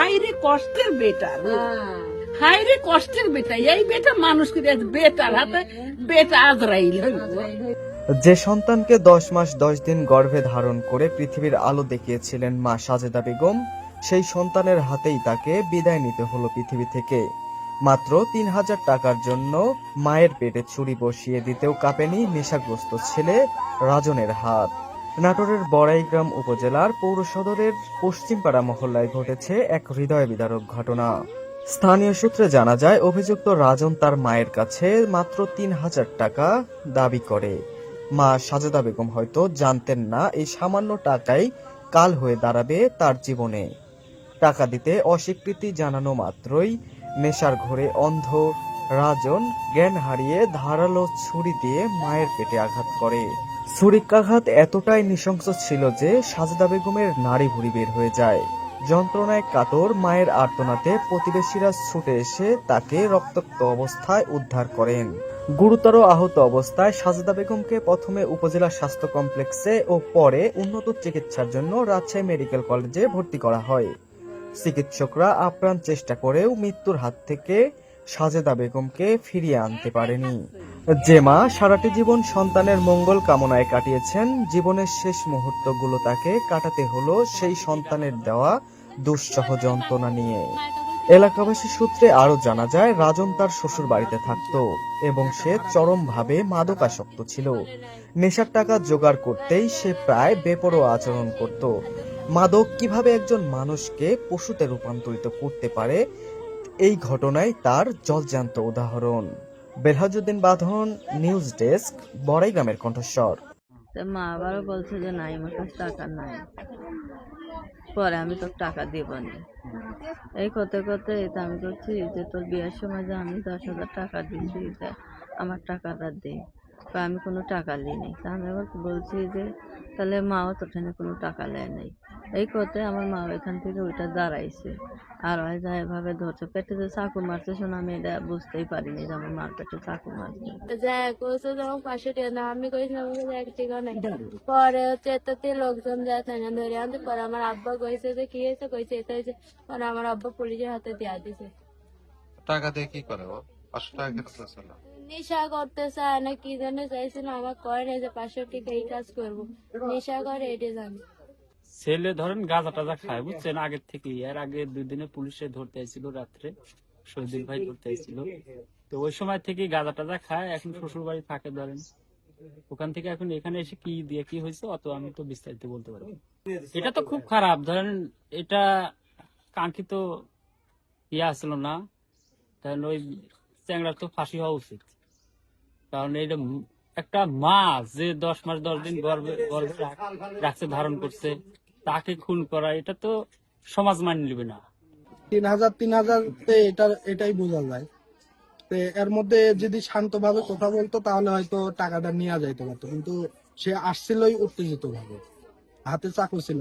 হাইরে কষ্টের বেটা হাইরে কষ্টের বেটা, এই বেটা মানুষ করে বেটার হাতে বেটা আজরাইল হইল। যে সন্তানকে 10 মাস 10 দিন গর্ভে ধারণ করে পৃথিবীর আলো দেখিয়েছিলেন মা সাজেদা বেগম, সেই সন্তানের হাতেই তাকে বিদায় নিতে হলো পৃথিবী থেকে। মাত্র 3000 টাকার জন্য মায়ের পেটে ছুরি বসিয়ে দিতেও কাঁপেনি নেশাগ্রস্ত ছেলে রাজনের হাত। নাটোরের বড়াইগ্রাম উপজেলার পৌর সদরের পশ্চিমপাড়া মহল্লায় ঘটেছে এক হৃদয় বিদারক ঘটনা। স্থানীয় সূত্রে জানা যায়, অভিযুক্ত রাজন তার মায়ের কাছে মাত্র 3000 টাকা দাবি করে। মা সাজেদা বেগম হয়তো জানতেন না এই সামান্য টাকাই কাল হয়ে দাঁড়াবে তার জীবনে। টাকা দিতে অস্বীকৃতি জানানো মাত্রই নেশার ঘোরে অন্ধ রাজন জ্ঞান হারিয়ে ধারালো ছুরি দিয়ে মায়ের পেটে আঘাত করে। ছুরিকাঘাত এতটাই নৃশংস ছিল যে সাজেদা বেগমের নাড়ি ভুঁড়ি বের হয়ে যায়। যন্ত্রণায় কাতর মায়ের আর্তনাদে প্রতিবেশীরা ছুটে এসে তাকে রক্তাক্ত অবস্থায় উদ্ধার করেন। গুরুতর আহত অবস্থায় সাজেদা বেগমকে প্রথমে উপজেলা স্বাস্থ্য কমপ্লেক্সে ও পরে উন্নত চিকিৎসার জন্য রাজশাহী মেডিকেল কলেজে ভর্তি করা হয়। চিকিৎসকরা আপ্রাণ চেষ্টা করেও মৃত্যুর হাত থেকে সাজেদা বেগমকে ফিরিয়ে আনতে পারেনি। যে মা সারাটি জীবন সন্তানের মঙ্গল কামনায় কাটিয়েছেন, জীবনের শেষ মুহূর্তগুলো তাকে কাটাতে হলো সেই সন্তানের দেওয়া দুঃসহ যন্ত্রণা নিয়ে। এলাকাবাসী সূত্রে আরো জানা যায়, রাজন তার শ্বশুর বাড়িতে থাকতো এবং সে চরমভাবে মাদকাসক্ত ছিল। নেশার টাকা জোগাড় করতেই সে প্রায় বেপরোয়া আচরণ করত। মাদক কিভাবে একজন মানুষকে পশুতে রূপান্তরিত করতে পারে, এই ঘটনায় তার জলজ্যান্ত উদাহরণ। বেলহাজউদ্দিন বাঁধন, নিউজ ডেস্ক, বড়াইগ্রামের কণ্ঠস্বর। মা আবারও বলছে যে নাই, আমার কাছে টাকা নাই, পরে আমি তোর টাকা দিব না। এই করতে করতে এটা আমি করছি যে তোর বিয়ের সময় যে আমি 10,000 টাকা দিচ্ছি, আমার টাকাটা দে। আমি কোনো টাকা নিই। তা আমি আবার বলছি যে তাহলে মাও তোর এখানে কোনো টাকা নেয় নাই। এই করতে আমার মা এখান থেকে ওইটা দাঁড়াইছে, আর হয় যা এভাবে ধরছে, পেটে যে চাকু মারছে শোনা, আমি এটা বুঝতেই পারিনি যে আমার মার পেটে চাকু মারছে। যখন 500 টাকা না আমি কইছিলাম 1 টাকা নাই। পরে হচ্ছে এটাতে লোকজন যায় না ধরে আনতে, পরে আমার আব্বা কইছে যে কি হয়েছে, কইছে এটা হয়েছে, পরে আমার আব্বা পুলিশের হাতে দিয়া দিছে। টাকা দিয়ে কি করে ও? 500 টাকা কেন চাইছিল? নেশা করতে চায় না কি জন্য চাইছিল, আমার কয় না যে 500 টাকা এই কাজ করবো, নেশা করে এটা জানি। ছেলে ধরেন গাঁজা টাজা খায়, বুঝছেন, আগের থেকে। এর আগে 2 দিনে পুলিশে ধরতে আইছিল, রাত্রে শহীদুল ভাই ধরতে আইছিল। তো ওই সময় থেকে গাঁজা টাজা খায়, এখন শ্বশুর বাড়ি থাকে ধরেন। ওখান থেকে এখন এখানে এসে কি দিয়ে কি হয়েছে অত আমি তো বিস্তারিত বলতে পারবো। এটা তো খুব খারাপ, ধরেন এটা কাঙ্ক্ষিত আসলো না। কারণ ওই চ্যাংড়ার তো ফাঁসি হওয়া উচিত। কারণ এটা একটা মা যে 10 মাস 10 দিন গর্ভে রাখছে, ধারণ করছে, তাকে খুন করা, এটা তো সমাজ মানি নেবে না। 3,000 এটাই বোঝা যায়। এর মধ্যে যদি শান্তভাবে কথা বলতো তাহলে হয়তো টাকাটা নেওয়া যাইতে পারতো, কিন্তু সে আসছিলই উত্তেজিত ভাবে, হাতে চাকু ছিল।